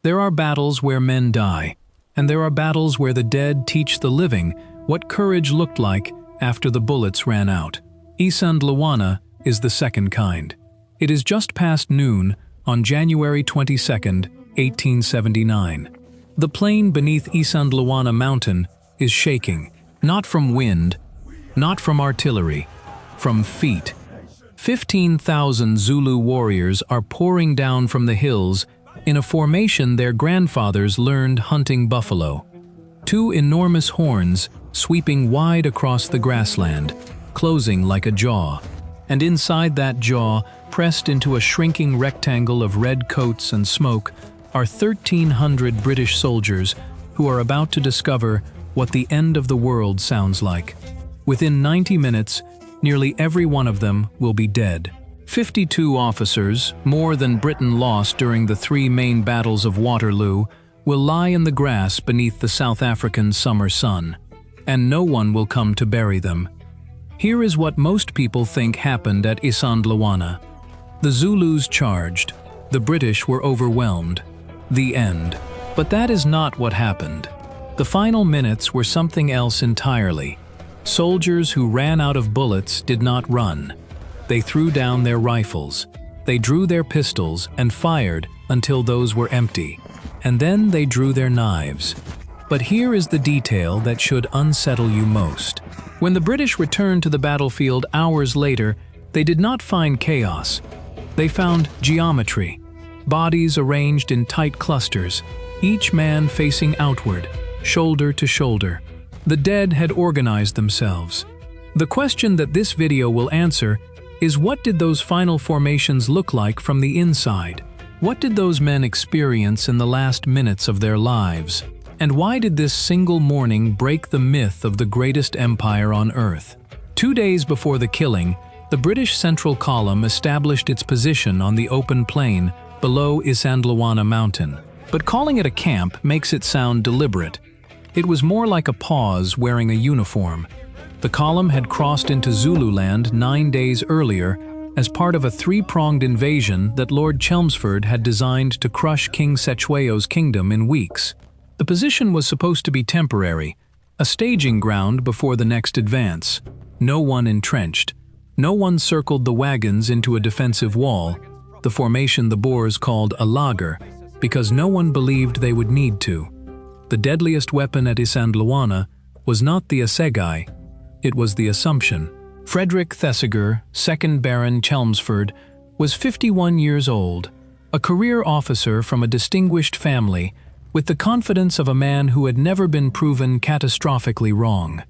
There are battles where men die, and there are battles where the dead teach the living what courage looked like after the bullets ran out. Isandlwana is the second kind. It is just past noon on January 22, 1879. The plain beneath Isandlwana mountain is shaking, not from wind, not from artillery, from feet. 15,000 Zulu warriors are pouring down from the hills in a formation their grandfathers learned hunting buffalo. Two enormous horns sweeping wide across the grassland, closing like a jaw. And inside that jaw, pressed into a shrinking rectangle of red coats and smoke, are 1,300 British soldiers who are about to discover what the end of the world sounds like. Within 90 minutes, nearly every one of them will be dead. 52 officers, more than Britain lost during the three main battles of Waterloo, will lie in the grass beneath the South African summer sun, and no one will come to bury them. Here is what most people think happened at Isandlwana. The Zulus charged. The British were overwhelmed. The end. But that is not what happened. The final minutes were something else entirely. Soldiers who ran out of bullets did not run. They threw down their rifles. They drew their pistols and fired until those were empty. And then they drew their knives. But here is the detail that should unsettle you most. When the British returned to the battlefield hours later, they did not find chaos. They found geometry. Bodies arranged in tight clusters, each man facing outward, shoulder to shoulder. The dead had organized themselves. The question that this video will answer is, what did those final formations look like from the inside? What did those men experience in the last minutes of their lives? And why did this single morning break the myth of the greatest empire on earth? 2 days before the killing, the British Central Column established its position on the open plain below Isandlwana mountain. But calling it a camp makes it sound deliberate. It was more like a pause wearing a uniform. The column had crossed into Zululand 9 days earlier as part of a three-pronged invasion that Lord Chelmsford had designed to crush King Cetshwayo's kingdom in weeks. The position was supposed to be temporary, a staging ground before the next advance. No one entrenched. No one circled the wagons into a defensive wall, the formation the Boers called a lager, because no one believed they would need to. The deadliest weapon at Isandlwana was not the assegai, it was the assumption. Frederick Thesiger, 2nd Baron Chelmsford, was 51 years old, a career officer from a distinguished family, with the confidence of a man who had never been proven catastrophically wrong.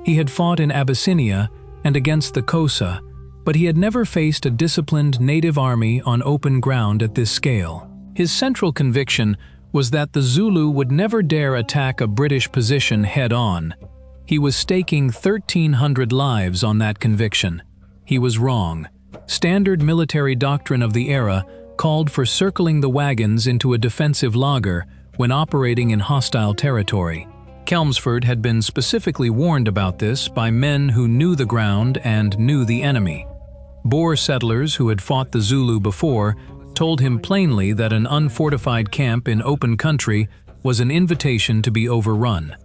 He had fought in Abyssinia and against the Xhosa, but he had never faced a disciplined native army on open ground at this scale. His central conviction was that the Zulu would never dare attack a British position head-on. He was staking 1,300 lives on that conviction. He was wrong. Standard military doctrine of the era called for circling the wagons into a defensive lager when operating in hostile territory. Chelmsford had been specifically warned about this by men who knew the ground and knew the enemy. Boer settlers who had fought the Zulu before told him plainly that an unfortified camp in open country was an invitation to be overrun.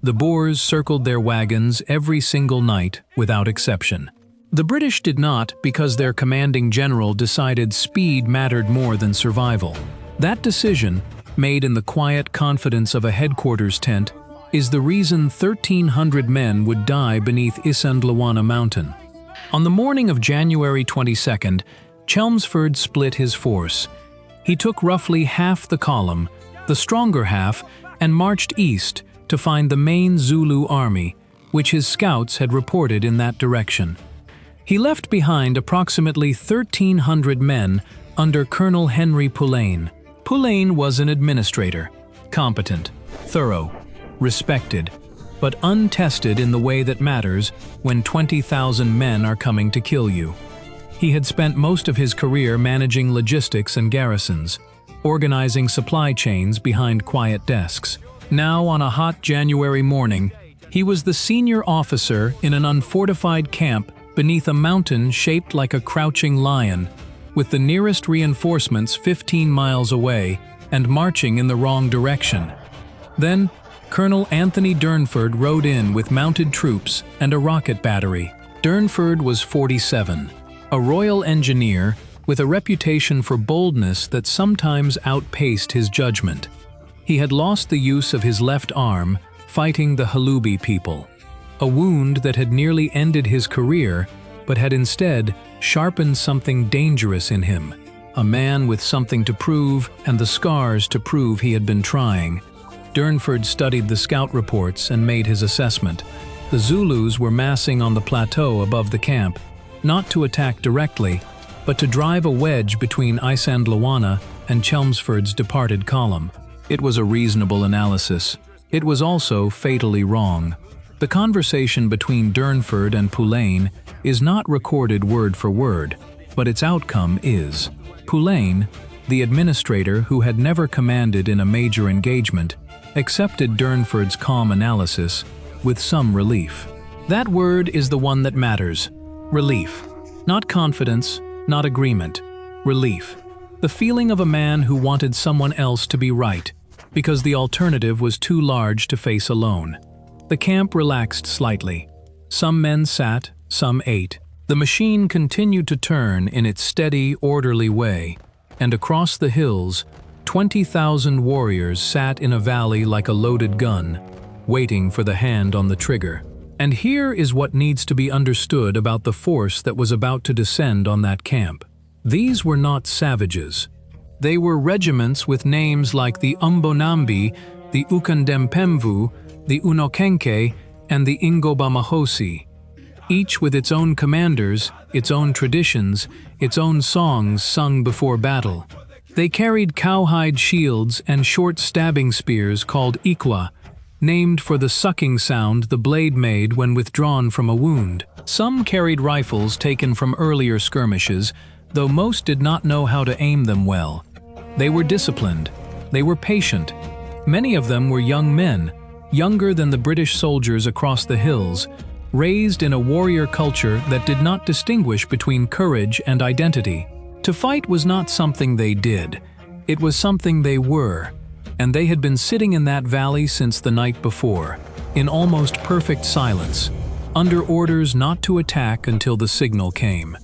The Boers circled their wagons every single night without exception. The British did not, because their commanding general decided speed mattered more than survival. That decision, made in the quiet confidence of a headquarters tent, is the reason 1,300 men would die beneath Isandlwana mountain. On the morning of January 22nd, Chelmsford split his force. He took roughly half the column, the stronger half, and marched east to find the main Zulu army, which his scouts had reported in that direction. He left behind approximately 1,300 men under Colonel Henry Pullane. Pullane was an administrator, competent, thorough, respected, but untested in the way that matters when 20,000 men are coming to kill you. He had spent most of his career managing logistics and garrisons, organizing supply chains behind quiet desks. Now, on a hot January morning, he was the senior officer in an unfortified camp beneath a mountain shaped like a crouching lion, with the nearest reinforcements 15 miles away and marching in the wrong direction. Then, Colonel Anthony Durnford rode in with mounted troops and a rocket battery. Durnford was 47, a royal engineer with a reputation for boldness that sometimes outpaced his judgment. He had lost the use of his left arm fighting the Halubi people, a wound that had nearly ended his career but had instead sharpened something dangerous in him, a man with something to prove and the scars to prove he had been trying. Durnford studied the scout reports and made his assessment. The Zulus were massing on the plateau above the camp, not to attack directly, but to drive a wedge between Isandlwana and Chelmsford's departed column. It was a reasonable analysis. It was also fatally wrong. The conversation between Durnford and Poulain is not recorded word for word, but its outcome is. Poulain, the administrator who had never commanded in a major engagement, accepted Durnford's calm analysis with some relief. That word is the one that matters. Relief. Not confidence, not agreement. Relief. The feeling of a man who wanted someone else to be right, because the alternative was too large to face alone. The camp relaxed slightly. Some men sat, some ate. The machine continued to turn in its steady, orderly way, and across the hills, 20,000 warriors sat in a valley like a loaded gun, waiting for the hand on the trigger. And here is what needs to be understood about the force that was about to descend on that camp. These were not savages. They were regiments with names like the Umbonambi, the Ukandempemvu, the Unokenke, and the Ingobamahosi, each with its own commanders, its own traditions, its own songs sung before battle. They carried cowhide shields and short stabbing spears called ikwa, named for the sucking sound the blade made when withdrawn from a wound. Some carried rifles taken from earlier skirmishes, though most did not know how to aim them well. They were disciplined. They were patient. Many of them were young men, younger than the British soldiers across the hills, raised in a warrior culture that did not distinguish between courage and identity. To fight was not something they did. It was something they were, and they had been sitting in that valley since the night before, in almost perfect silence, under orders not to attack until the signal came.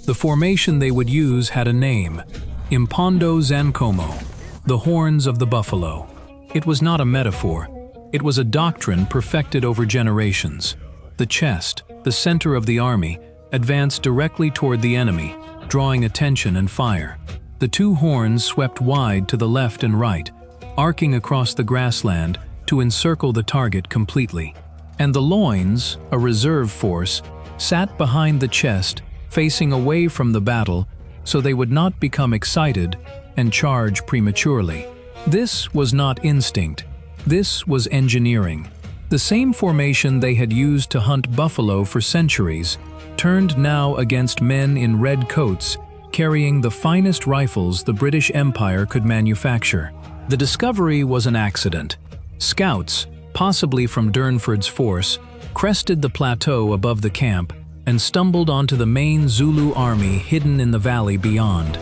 The formation they would use had a name, Impondo Zancomo, the horns of the buffalo. It was not a metaphor. It was a doctrine perfected over generations. The chest, the center of the army, advanced directly toward the enemy, drawing attention and fire. The two horns swept wide to the left and right, arcing across the grassland to encircle the target completely. And the loins, a reserve force, sat behind the chest, facing away from the battle so they would not become excited and charge prematurely. This was not instinct. This was engineering. The same formation they had used to hunt buffalo for centuries turned now against men in red coats carrying the finest rifles the British Empire could manufacture. The discovery was an accident. Scouts, possibly from Durnford's force, crested the plateau above the camp and stumbled onto the main Zulu army hidden in the valley beyond.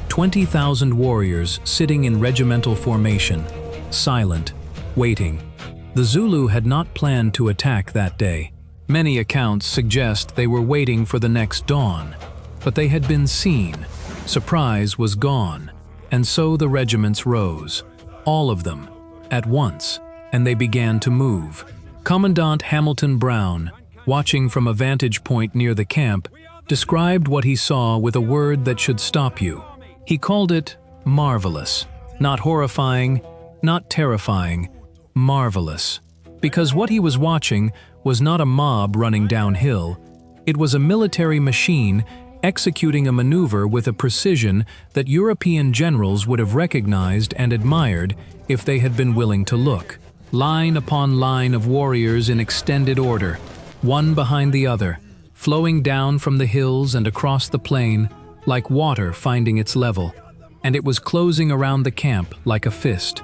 20,000 warriors sitting in regimental formation, silent, waiting. The Zulu had not planned to attack that day. Many accounts suggest they were waiting for the next dawn, but they had been seen. Surprise was gone, and so the regiments rose, all of them, at once, and they began to move. Commandant Hamilton Brown, watching from a vantage point near the camp, described what he saw with a word that should stop you. He called it marvelous. Not horrifying, not terrifying, marvelous. Because what he was watching was not a mob running downhill. It was a military machine executing a maneuver with a precision that European generals would have recognized and admired if they had been willing to look. Line upon line of warriors in extended order, one behind the other, flowing down from the hills and across the plain like water finding its level, and it was closing around the camp like a fist.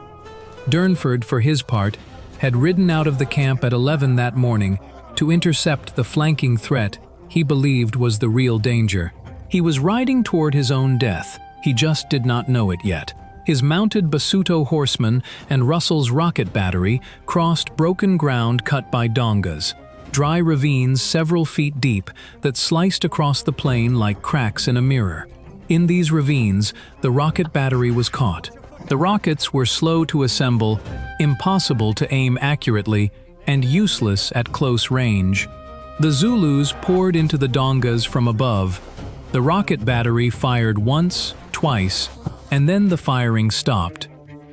Durnford, for his part, had ridden out of the camp at 11 that morning to intercept the flanking threat he believed was the real danger. He was riding toward his own death. He just did not know it yet. His mounted Basuto horsemen and Russell's rocket battery crossed broken ground cut by dongas, dry ravines several feet deep that sliced across the plain like cracks in a mirror. In these ravines, the rocket battery was caught. The rockets were slow to assemble, impossible to aim accurately, and useless at close range. The Zulus poured into the dongas from above. The rocket battery fired once, twice, and then the firing stopped.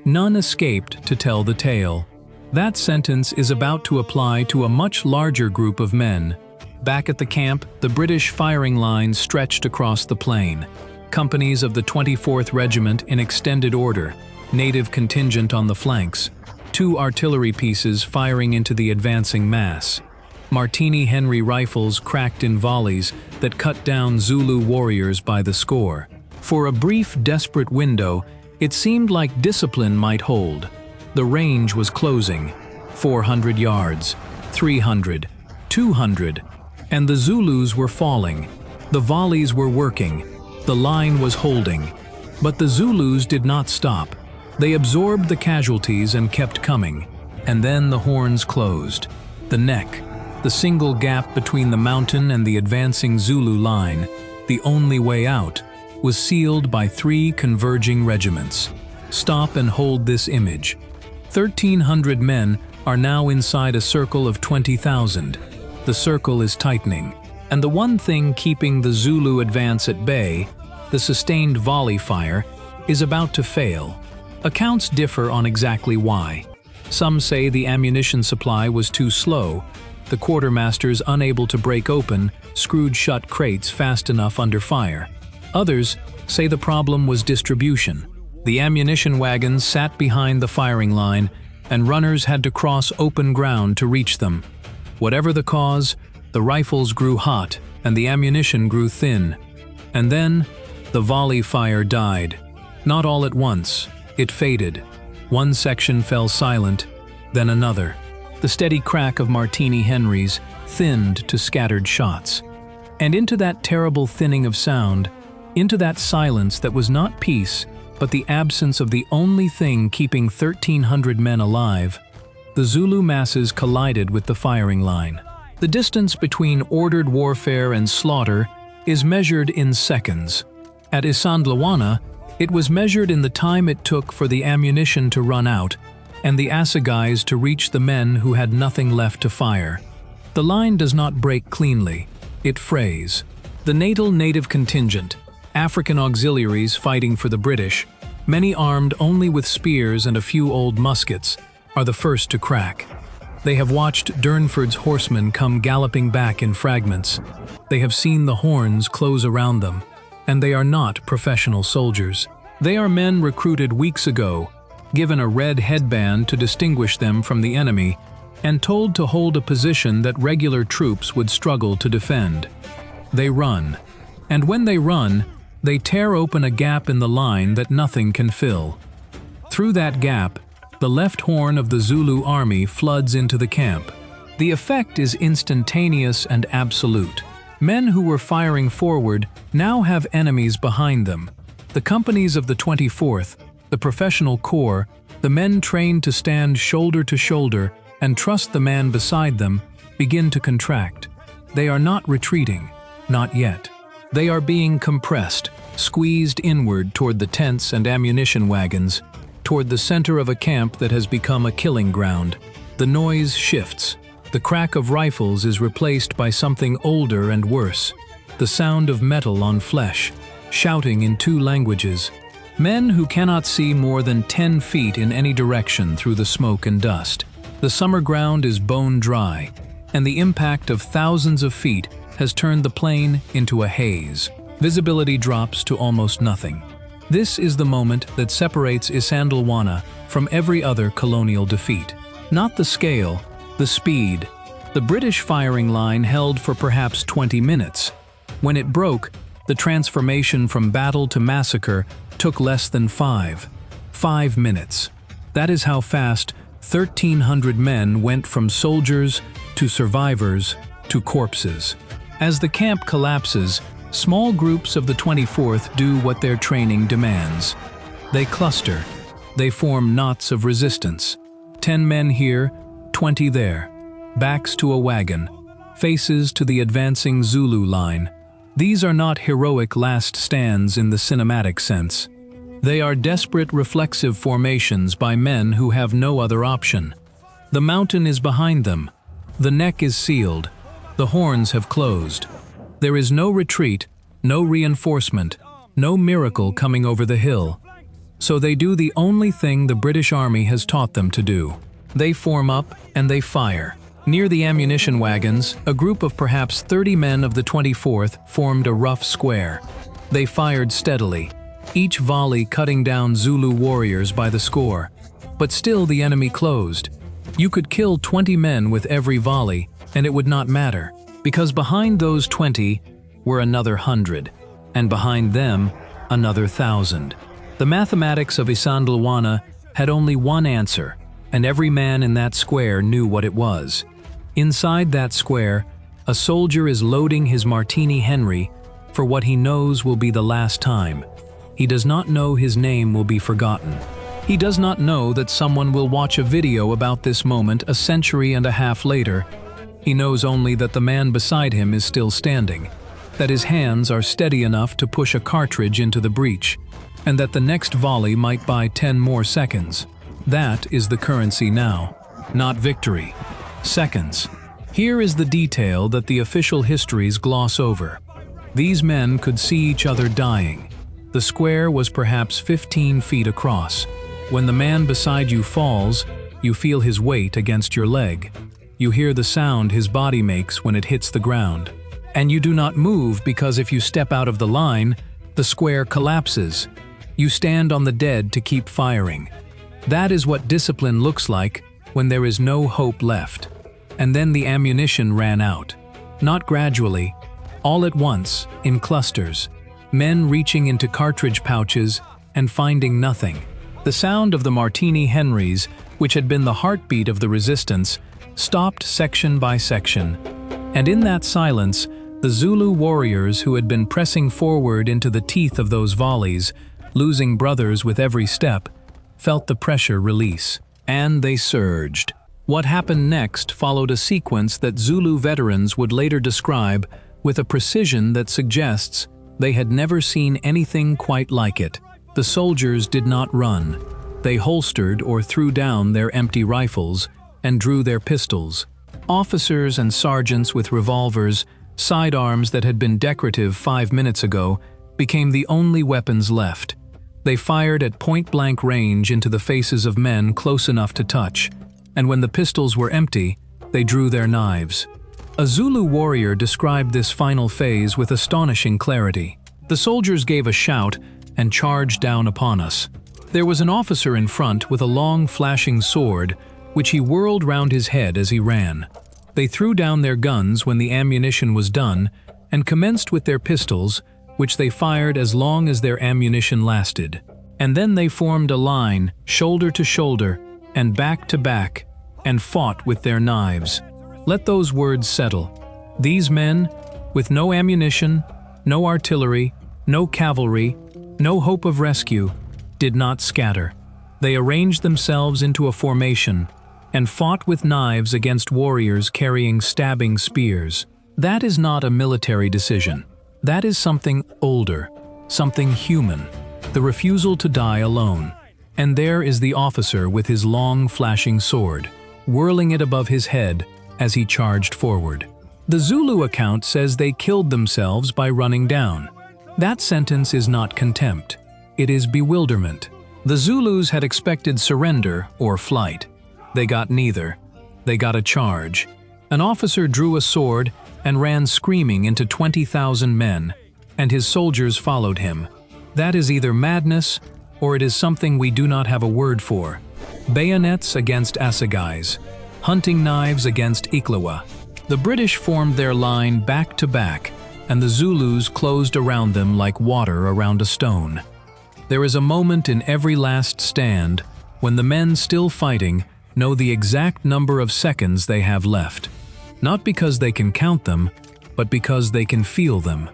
None escaped to tell the tale. That sentence is about to apply to a much larger group of men. Back at the camp, the British firing line stretched across the plain. Companies of the 24th Regiment in extended order, native contingent on the flanks, 2 artillery pieces firing into the advancing mass. Martini Henry rifles cracked in volleys that cut down Zulu warriors by the score. For a brief, desperate window, it seemed like discipline might hold. The range was closing. 400 yards, 300, 200, and the Zulus were falling. The volleys were working. The line was holding. But the Zulus did not stop. They absorbed the casualties and kept coming. And then the horns closed. The neck, the single gap between the mountain and the advancing Zulu line, the only way out, was sealed by 3 converging regiments. Stop and hold this image. 1,300 men are now inside a circle of 20,000. The circle is tightening, and the one thing keeping the Zulu advance at bay, the sustained volley fire, is about to fail. Accounts differ on exactly why. Some say the ammunition supply was too slow. The quartermasters, unable to break open, screwed shut crates fast enough under fire. Others say the problem was distribution. The ammunition wagons sat behind the firing line, and runners had to cross open ground to reach them. Whatever the cause, the rifles grew hot and the ammunition grew thin. And then, the volley fire died. Not all at once. It faded. One section fell silent, then another. The steady crack of Martini Henrys thinned to scattered shots. And into that terrible thinning of sound, into that silence that was not peace, but the absence of the only thing keeping 1,300 men alive, the Zulu masses collided with the firing line. The distance between ordered warfare and slaughter is measured in seconds. At Isandlwana, it was measured in the time it took for the ammunition to run out and the assegais to reach the men who had nothing left to fire. The line does not break cleanly, it frays. The native contingent, African auxiliaries fighting for the British, many armed only with spears and a few old muskets, are the first to crack. They have watched Durnford's horsemen come galloping back in fragments. They have seen the horns close around them, and they are not professional soldiers. They are men recruited weeks ago, given a red headband to distinguish them from the enemy, and told to hold a position that regular troops would struggle to defend. They run, and when they run, they tear open a gap in the line that nothing can fill. Through that gap, the left horn of the Zulu army floods into the camp. The effect is instantaneous and absolute. Men who were firing forward now have enemies behind them. The companies of the 24th, the professional corps, the men trained to stand shoulder to shoulder and trust the man beside them, begin to contract. They are not retreating, not yet. They are being compressed, squeezed inward toward the tents and ammunition wagons, toward the center of a camp that has become a killing ground. The noise shifts. The crack of rifles is replaced by something older and worse. The sound of metal on flesh, shouting in 2 languages. Men who cannot see more than 10 feet in any direction through the smoke and dust. The summer ground is bone dry, and the impact of thousands of feet has turned the plain into a haze. Visibility drops to almost nothing. This is the moment that separates Isandlwana from every other colonial defeat. Not the scale, the speed. The British firing line held for perhaps 20 minutes. When it broke, the transformation from battle to massacre took less than 5 minutes. That is how fast 1,300 men went from soldiers to survivors to corpses. As the camp collapses, small groups of the 24th do what their training demands. They cluster. They form knots of resistance. 10 men here, 20 there. Backs to a wagon. Faces to the advancing Zulu line. These are not heroic last stands in the cinematic sense. They are desperate reflexive formations by men who have no other option. The mountain is behind them. The neck is sealed. The horns have closed. There is no retreat, no reinforcement, no miracle coming over the hill. So they do the only thing the British Army has taught them to do. They form up and they fire. Near the ammunition wagons, a group of perhaps 30 men of the 24th formed a rough square. They fired steadily, each volley cutting down Zulu warriors by the score. But still the enemy closed. You could kill 20 men with every volley, and it would not matter, because behind those 20 were another 100, and behind them another 1,000. The mathematics of Isandlwana had only one answer, and every man in that square knew what it was. Inside that square, a soldier is loading his Martini Henry for what he knows will be the last time. He does not know his name will be forgotten. He does not know that someone will watch a video about this moment a century and a half later. He knows only that the man beside him is still standing, that his hands are steady enough to push a cartridge into the breech, and that the next volley might buy 10 more seconds. That is the currency now, not victory. Seconds. Here is the detail that the official histories gloss over. These men could see each other dying. The square was perhaps 15 feet across. When the man beside you falls, you feel his weight against your leg. You hear the sound his body makes when it hits the ground. And you do not move because if you step out of the line, the square collapses. You stand on the dead to keep firing. That is what discipline looks like when there is no hope left. And then the ammunition ran out. Not gradually, all at once, in clusters. Men reaching into cartridge pouches and finding nothing. The sound of the Martini Henrys, which had been the heartbeat of the resistance, stopped section by section. And in that silence, the Zulu warriors who had been pressing forward into the teeth of those volleys, losing brothers with every step, felt the pressure release. And they surged. What happened next followed a sequence that Zulu veterans would later describe with a precision that suggests they had never seen anything quite like it. The soldiers did not run. They holstered or threw down their empty rifles and drew their pistols. Officers and sergeants with revolvers, sidearms that had been decorative 5 minutes ago, became the only weapons left. They fired at point-blank range into the faces of men close enough to touch, and when the pistols were empty, they drew their knives. A Zulu warrior described this final phase with astonishing clarity. The soldiers gave a shout and charged down upon us. There was an officer in front with a long flashing sword, which he whirled round his head as he ran. They threw down their guns when the ammunition was done and commenced with their pistols, which they fired as long as their ammunition lasted. And then they formed a line, shoulder to shoulder, and back to back, and fought with their knives. Let those words settle. These men, with no ammunition, no artillery, no cavalry, no hope of rescue, did not scatter. They arranged themselves into a formation and fought with knives against warriors carrying stabbing spears. That is not a military decision. That is something older, something human, the refusal to die alone. And there is the officer with his long flashing sword, whirling it above his head as he charged forward. The Zulu account says they killed themselves by running down. That sentence is not contempt. It is bewilderment. The Zulus had expected surrender or flight. They got neither. They got a charge. An officer drew a sword and ran screaming into 20,000 men, and his soldiers followed him. That is either madness or it is something we do not have a word for. Bayonets against assegais, hunting knives against Iklewa. The British formed their line back to back, and the Zulus closed around them like water around a stone. There is a moment in every last stand when the men still fighting know the exact number of seconds they have left. Not because they can count them, but because they can feel them.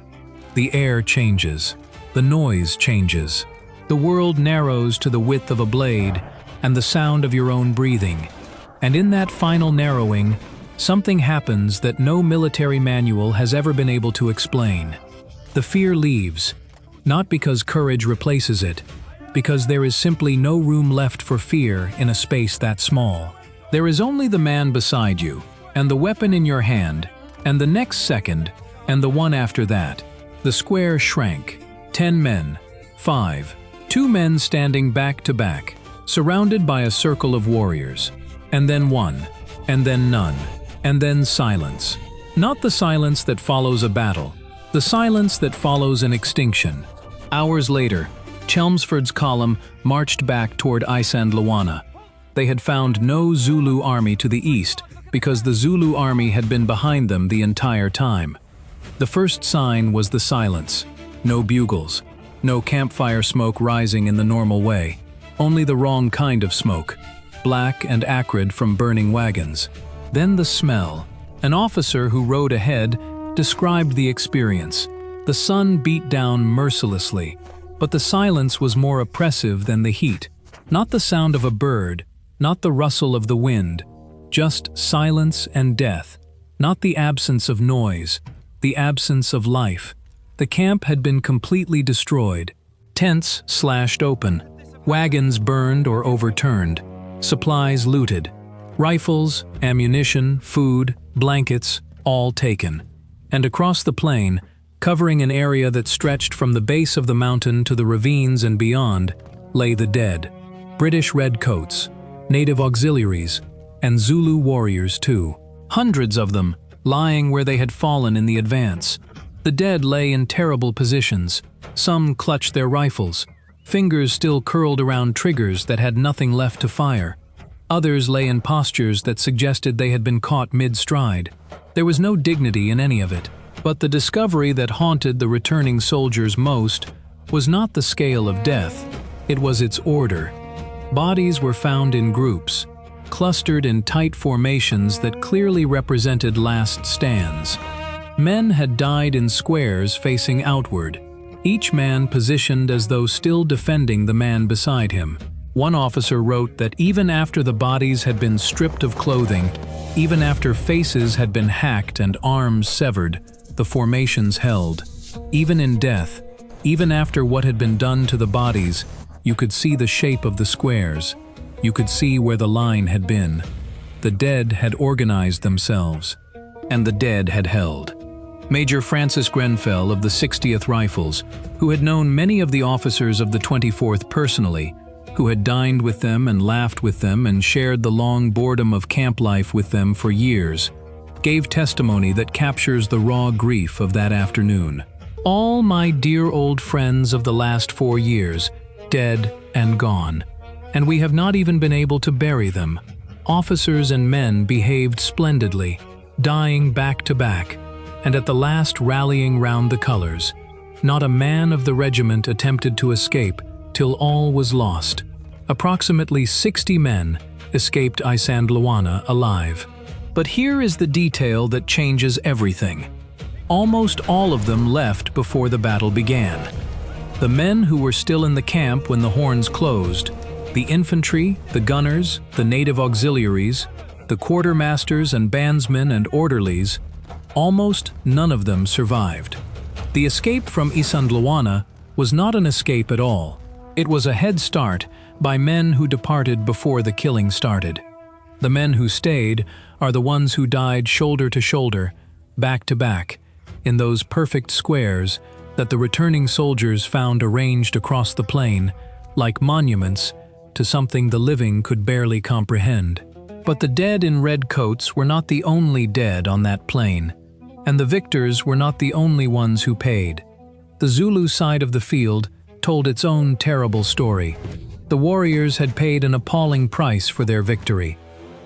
The air changes. The noise changes. The world narrows to the width of a blade and the sound of your own breathing. And in that final narrowing, something happens that no military manual has ever been able to explain. The fear leaves, not because courage replaces it, because there is simply no room left for fear in a space that small. There is only the man beside you, and the weapon in your hand, and the next second, and the one after that. The square shrank. 10 men. 5. 2 men standing back to back, surrounded by a circle of warriors. And then one. And then none. And then silence. Not the silence that follows a battle. The silence that follows an extinction. Hours later, Chelmsford's column marched back toward Isandlwana. They had found no Zulu army to the east because the Zulu army had been behind them the entire time. The first sign was the silence. No bugles. No campfire smoke rising in the normal way. Only the wrong kind of smoke. Black and acrid from burning wagons. Then the smell. An officer who rode ahead described the experience. The sun beat down mercilessly, but the silence was more oppressive than the heat. Not the sound of a bird, not the rustle of the wind, just silence and death. Not the absence of noise, the absence of life. The camp had been completely destroyed. Tents slashed open, wagons burned or overturned, supplies looted, rifles, ammunition, food, blankets, all taken. And across the plain, covering an area that stretched from the base of the mountain to the ravines and beyond, lay the dead. British redcoats, native auxiliaries, and Zulu warriors too. Hundreds of them, lying where they had fallen in the advance. The dead lay in terrible positions. Some clutched their rifles, fingers still curled around triggers that had nothing left to fire. Others lay in postures that suggested they had been caught mid-stride. There was no dignity in any of it. But the discovery that haunted the returning soldiers most was not the scale of death, it was its order. Bodies were found in groups, clustered in tight formations that clearly represented last stands. Men had died in squares facing outward, each man positioned as though still defending the man beside him. One officer wrote that even after the bodies had been stripped of clothing, even after faces had been hacked and arms severed, the formations held. Even in death, even after what had been done to the bodies, you could see the shape of the squares. You could see where the line had been. The dead had organized themselves, and the dead had held. Major Francis Grenfell of the 60th Rifles, who had known many of the officers of the 24th personally, who had dined with them and laughed with them and shared the long boredom of camp life with them for years, gave testimony that captures the raw grief of that afternoon. All my dear old friends of the last 4 years, dead and gone, and we have not even been able to bury them. Officers and men behaved splendidly, dying back to back, and at the last rallying round the colors. Not a man of the regiment attempted to escape till all was lost. Approximately 60 men escaped Isandlwana alive. But here is the detail that changes everything. Almost all of them left before the battle began. The men who were still in the camp when the horns closed, the infantry, the gunners, the native auxiliaries, the quartermasters and bandsmen and orderlies, almost none of them survived. The escape from Isandlwana was not an escape at all. It was a head start by men who departed before the killing started. The men who stayed are the ones who died shoulder to shoulder, back to back, in those perfect squares that the returning soldiers found arranged across the plain, like monuments to something the living could barely comprehend. But the dead in red coats were not the only dead on that plain, and the victors were not the only ones who paid. The Zulu side of the field told its own terrible story. The warriors had paid an appalling price for their victory.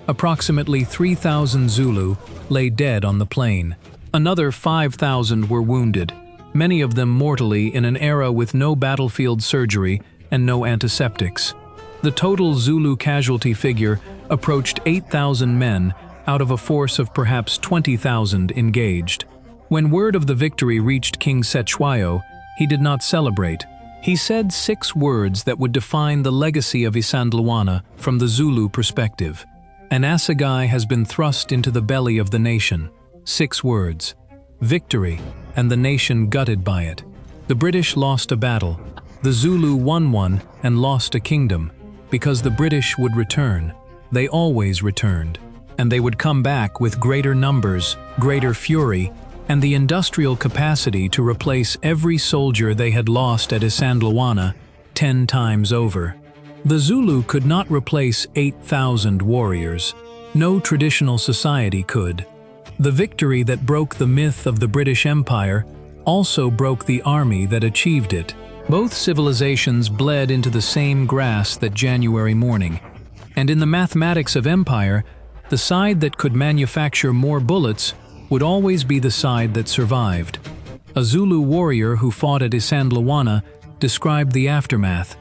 Approximately 3,000 Zulu lay dead on the plain. Another 5,000 were wounded, many of them mortally in an era with no battlefield surgery and no antiseptics. The total Zulu casualty figure approached 8,000 men out of a force of perhaps 20,000 engaged. When word of the victory reached King Cetshwayo, he did not celebrate. He said 6 words that would define the legacy of Isandlwana from the Zulu perspective. An assegai has been thrust into the belly of the nation. 6 words. Victory, and the nation gutted by it. The British lost a battle. The Zulu won one and lost a kingdom. Because the British would return. They always returned. And they would come back with greater numbers, greater fury, and the industrial capacity to replace every soldier they had lost at Isandlwana 10 times over. The Zulu could not replace 8,000 warriors. No traditional society could. The victory that broke the myth of the British Empire also broke the army that achieved it. Both civilizations bled into the same grass that January morning. And in the mathematics of empire, the side that could manufacture more bullets would always be the side that survived. A Zulu warrior who fought at Isandlwana described the aftermath.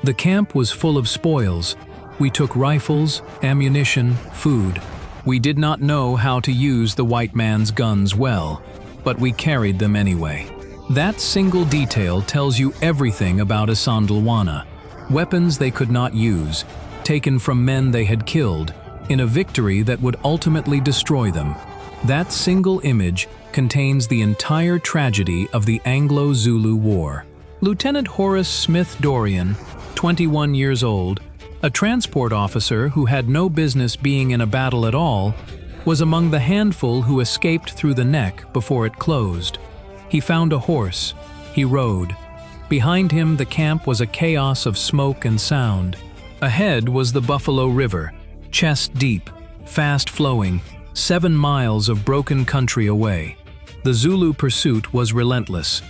The camp was full of spoils. We took rifles, ammunition, food. We did not know how to use the white man's guns well, but we carried them anyway. That single detail tells you everything about Isandlwana. Weapons they could not use, taken from men they had killed, in a victory that would ultimately destroy them. That single image contains the entire tragedy of the Anglo-Zulu War. Lieutenant Horace Smith Dorian, 21 years old, a transport officer who had no business being in a battle at all, was among the handful who escaped through the neck before it closed. He found a horse. He rode. Behind him, the camp was a chaos of smoke and sound. Ahead was the Buffalo River, chest deep, fast-flowing, 7 miles of broken country away. The Zulu pursuit was relentless.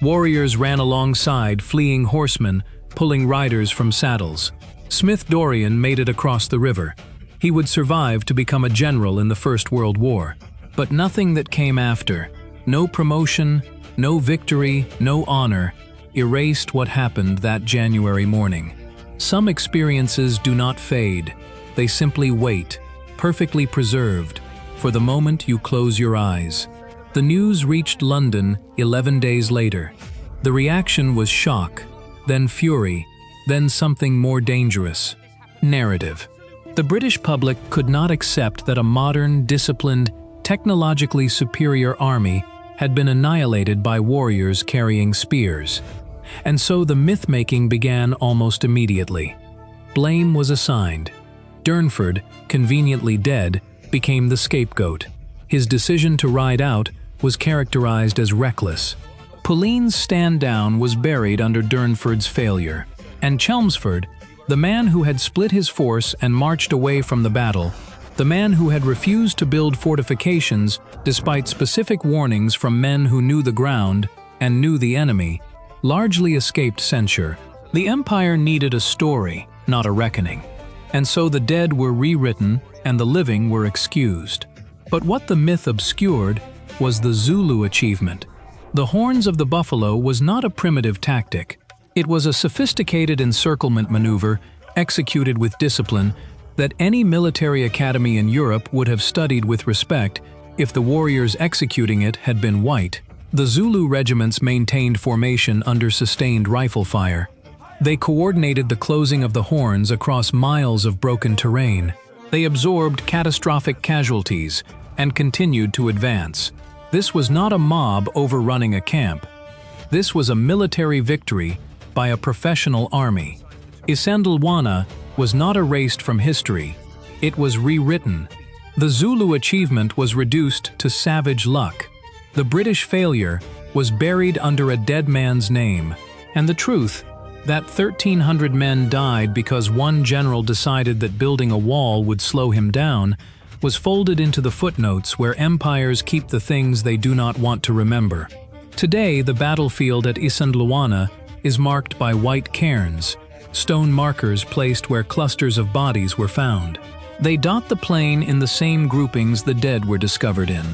Warriors ran alongside fleeing horsemen, pulling riders from saddles. Smith Dorian made it across the river. He would survive to become a general in the First World War. But nothing that came after, no promotion, no victory, no honor, erased what happened that January morning. Some experiences do not fade. They simply wait, perfectly preserved, for the moment you close your eyes. The news reached London 11 days later. The reaction was shock, then fury, then something more dangerous. Narrative. The British public could not accept that a modern, disciplined, technologically superior army had been annihilated by warriors carrying spears. And so the myth-making began almost immediately. Blame was assigned. Durnford, conveniently dead, became the scapegoat. His decision to ride out was characterized as reckless. Pauline's stand down was buried under Durnford's failure. And Chelmsford, the man who had split his force and marched away from the battle, the man who had refused to build fortifications despite specific warnings from men who knew the ground and knew the enemy, largely escaped censure. The empire needed a story, not a reckoning. And so the dead were rewritten and the living were excused. But what the myth obscured was the Zulu achievement. The horns of the buffalo was not a primitive tactic. It was a sophisticated encirclement maneuver executed with discipline that any military academy in Europe would have studied with respect if the warriors executing it had been white. The Zulu regiments maintained formation under sustained rifle fire. They coordinated the closing of the horns across miles of broken terrain. They absorbed catastrophic casualties and continued to advance. This was not a mob overrunning a camp. This was a military victory by a professional army. Isandlwana was not erased from history. It was rewritten. The Zulu achievement was reduced to savage luck. The British failure was buried under a dead man's name. And the truth, that 1,300 men died because one general decided that building a wall would slow him down, was folded into the footnotes where empires keep the things they do not want to remember. Today, the battlefield at Isandlwana is marked by white cairns, stone markers placed where clusters of bodies were found. They dot the plain in the same groupings the dead were discovered in.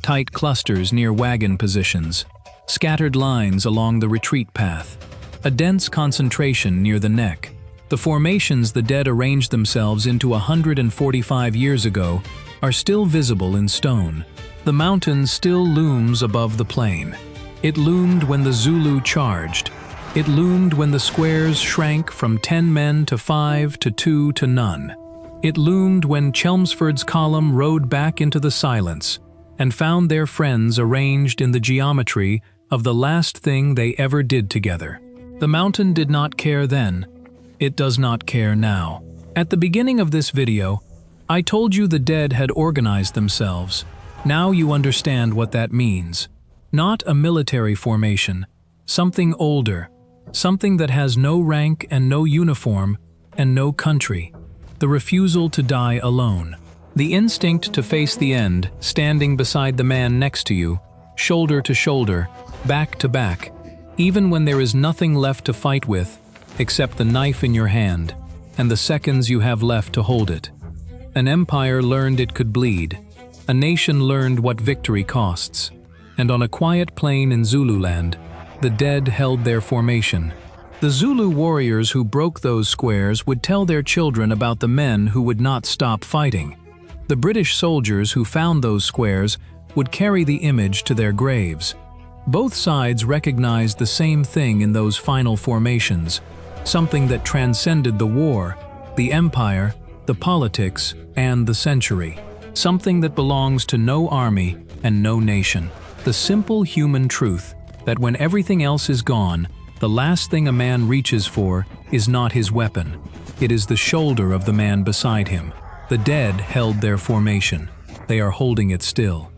Tight clusters near wagon positions, scattered lines along the retreat path, a dense concentration near the neck. The formations the dead arranged themselves into 145 years ago are still visible in stone. The mountain still looms above the plain. It loomed when the Zulu charged. It loomed when the squares shrank from 10 men to 5 to 2 to none. It loomed when Chelmsford's column rode back into the silence and found their friends arranged in the geometry of the last thing they ever did together. The mountain did not care then. It does not care now. At the beginning of this video, I told you the dead had organized themselves. Now you understand what that means. Not a military formation, something older, something that has no rank and no uniform and no country. The refusal to die alone. The instinct to face the end, standing beside the man next to you, shoulder to shoulder, back to back, even when there is nothing left to fight with except the knife in your hand and the seconds you have left to hold it. An empire learned it could bleed. A nation learned what victory costs. And on a quiet plain in Zululand, the dead held their formation. The Zulu warriors who broke those squares would tell their children about the men who would not stop fighting. The British soldiers who found those squares would carry the image to their graves. Both sides recognized the same thing in those final formations, something that transcended the war, the empire, the politics, and the century. Something that belongs to no army and no nation. The simple human truth that when everything else is gone, the last thing a man reaches for is not his weapon. It is the shoulder of the man beside him. The dead held their formation. They are holding it still.